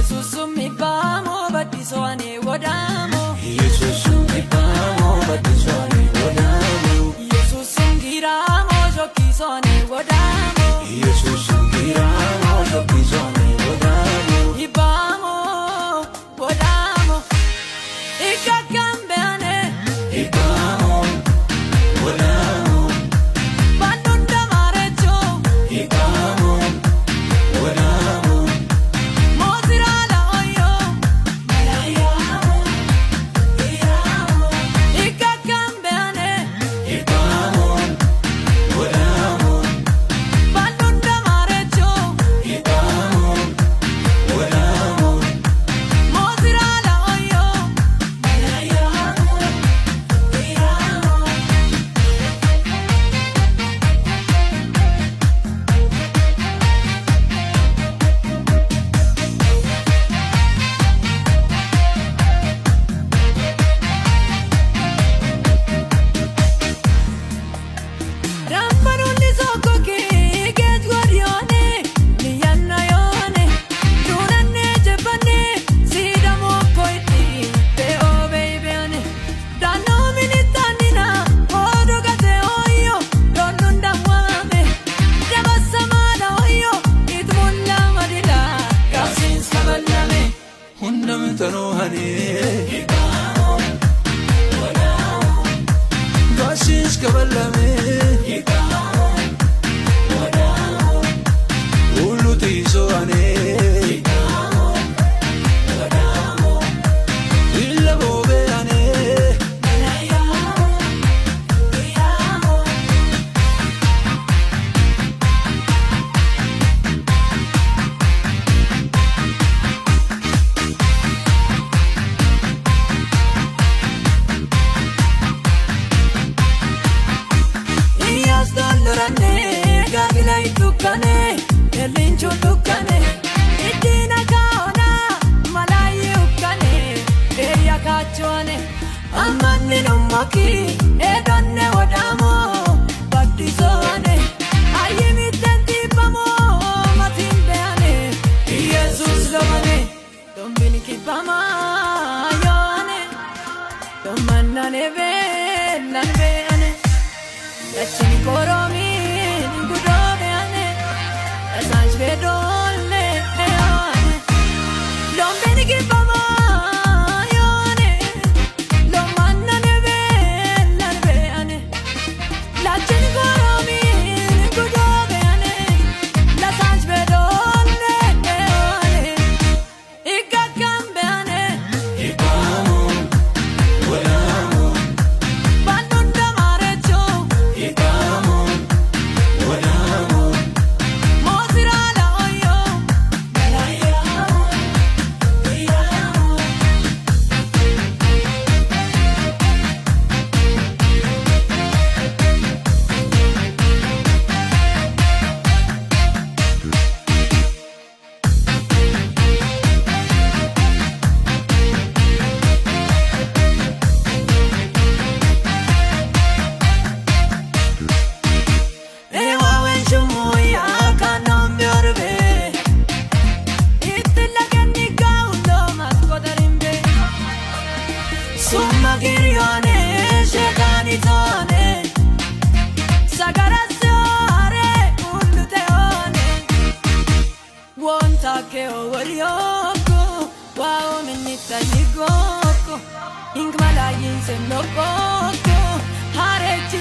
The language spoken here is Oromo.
Jesus mi bamo badisone wodamo Jesus mi bamo badisone wodamo Jesus ngiramo jokisone wodamo Jesus ngiramo jokisone wodamo ibamo wodamo ikakambene ibamo wodamo bandunda marecho ibamo wodamo mozirala oyo malayamo iramo ikakambene ibamo wodamo bandunda marecho ibamo wodamo mozirala oyo malayamo iramo Ramparuni soko ki get guarione niyanna yone dunanne jebane sida moko iti te o baby ane dano minitandina odo gate oyo donunda mwame jabasamana oyo itmulla madila kasin sabalame hundam tanohani ibamo wadao gashish kabalame ibamo wadao ulu tisoane ibamo wadao illa bobeane malayamo iramo Iyas dolorane gagilai tukane elincho tukane idina kaona malayi ukane eya kachwane amani no maki edonne wadamo badisone ayimi tenti pamo matimbeane Jesus lomane dombini kipama yone domanane be nanbe ane Lachini koromi ngudobe ane Asanj vedole ane Lombeni kipama yone Lomanna neve larve ane Lachini koromi ngudobe ane Lasanj vedole ane Ikakambe ane ibamo wodamo Bandunda marecho ibamo wodamo Mozirala oyo malayamo iramo Ewa wenchumuya kanomyorbe Itilagani kaulo maskodarimbe Summa girione shekani tone Sagarazione ulluteone Wonta che o warioko Wao minita yigoko Ingmala yinse no boko Harechi